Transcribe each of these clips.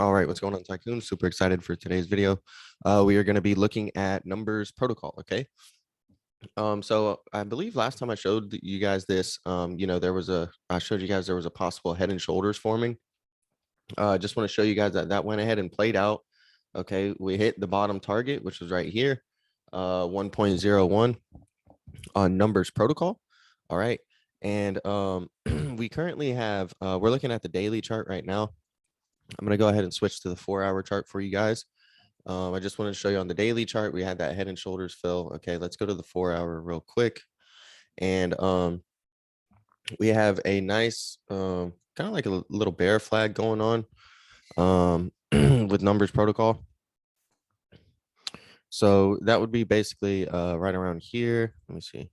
All right, what's going on, Tycoon? Super excited for today's video. We are going to be looking at numbers protocol. Okay. So I believe last time I showed you guys this, I showed you guys there was a possible head and shoulders forming. Just want to show you guys that that went ahead and played out. Okay, we hit the bottom target, which was right here, 1.01 on numbers protocol. All right, and we currently have we're looking at the daily chart right now. I'm going to go ahead and switch to the 4-hour chart for you guys. I just wanted to show you on the daily chart, we had that head and shoulders fill. Okay, let's go to the 4-hour real quick. And we have a nice kind of like a little bear flag going on with numbers protocol. So that would be basically right around here. Let me see.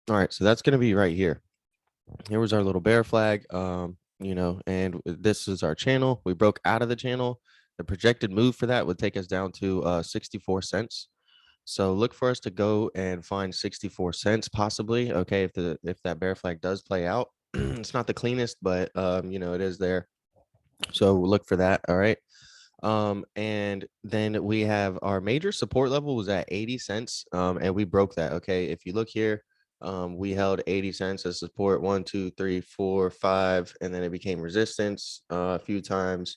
All right, so that's going to be right here. Here was our little bear flag, and this is our channel. We broke out of the channel. The projected move for that would take us down to 64 cents. So look for us to go and find 64 cents possibly. Okay, if that bear flag does play out. It's not the cleanest, but it is there. So look for that. All right. And then we have our major support level was at 80 cents. And we broke that. Okay. If you look here, we held 80 cents as support 1, 2, 3, 4, 5, and then it became resistance a few times.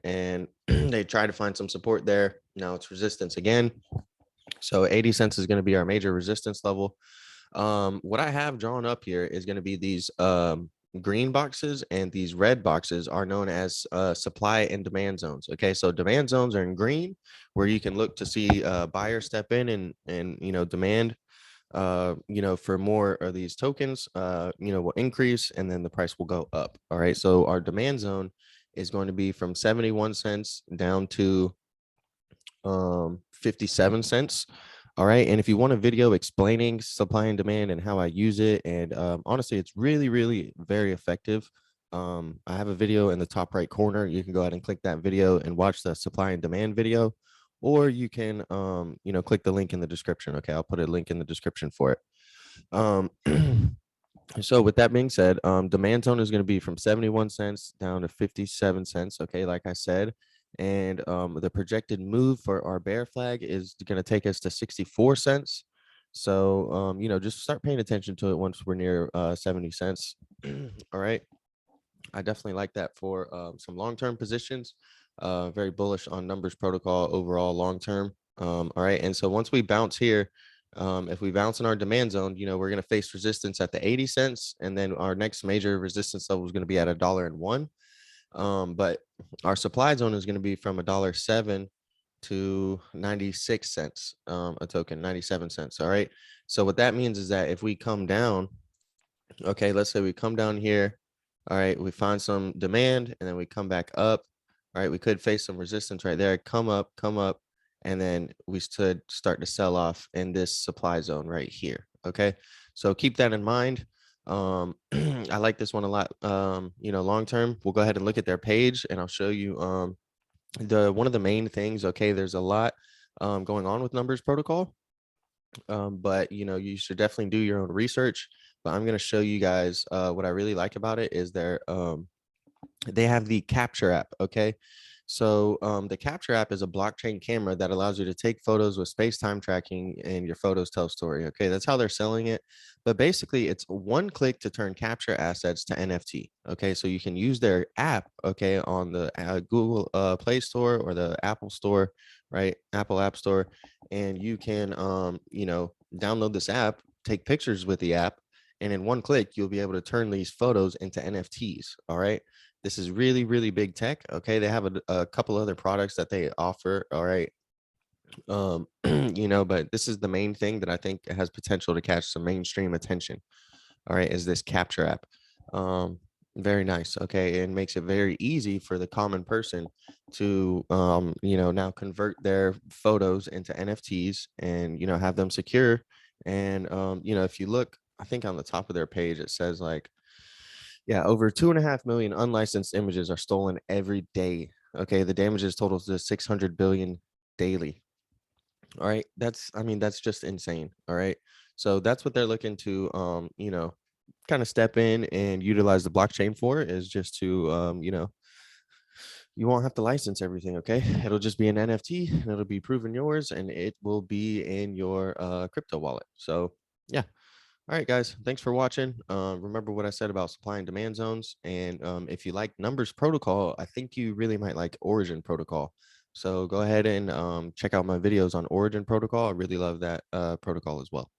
And they tried to find some support there. Now it's resistance again. So 80 cents is going to be our major resistance level. What I have drawn up here is going to be these green boxes, and these red boxes are known as supply and demand zones. Okay, so demand zones are in green, where you can look to see buyers step in and demand for more of these tokens will increase, and then the price will go up. All right, so our demand zone is going to be from 71 cents down to 57 cents. All right, and if you want a video explaining supply and demand and how I use it, and honestly, it's really very effective. I have a video in the top right corner. You can go ahead and click that video and watch the supply and demand video, or you can click the link in the description. Okay, I'll put a link in the description for it. So with that being said, demand zone is going to be from 71 cents down to 57 cents. Okay, like I said. And the projected move for our bear flag is going to take us to 64 cents. So, just start paying attention to it once we're near 70 cents. All right. I definitely like that for some long-term positions. Very bullish on numbers protocol overall long-term. All right. And so once we bounce here, if we bounce in our demand zone, we're going to face resistance at the 80 cents. And then our next major resistance level is going to be at $1.01. But our supply zone is going to be from $1.07 to 96 cents a token, 97 cents. All right. So what that means is that if we come down, okay, let's say we come down here. All right, we find some demand and then we come back up. All right, we could face some resistance right there, come up, and then we should start to sell off in this supply zone right here. Okay, so keep that in mind. I like this one a lot. Long term, we'll go ahead and look at their page and I'll show you one of the main things. Okay, there's a lot going on with numbers protocol. But you should definitely do your own research. But I'm going to show you guys what I really like about it is they have the capture app. Okay, so the capture app is a blockchain camera that allows you to take photos with space-time tracking, and your photos tell story. Okay, that's how they're selling it. But basically, it's one click to turn capture assets to NFT. Okay, so you can use their app, okay, on the Google Play Store or the Apple Store, right? Apple App Store, and you can download this app, take pictures with the app, and in one click, you'll be able to turn these photos into NFTs. All right. This is really big tech. Okay. They have a couple other products that they offer. All right. But this is the main thing that I think has potential to catch some mainstream attention. All right. Is this capture app. Very nice. Okay. And makes it very easy for the common person to, now convert their photos into NFTs and, have them secure. And, if you look, I think on the top of their page, it says like, yeah, over 2.5 million unlicensed images are stolen every day. Okay, the damages totals to 600 billion daily. All right, that's just insane. All right, so that's what they're looking to, kind of step in and utilize the blockchain for is just to, you won't have to license everything. Okay. It'll just be an NFT and it'll be proven yours and it will be in your crypto wallet. So, yeah. All right, guys. Thanks for watching. Remember what I said about supply and demand zones. And if you like Numbers Protocol, I think you really might like Origin Protocol. So go ahead and check out my videos on Origin Protocol. I really love that protocol as well.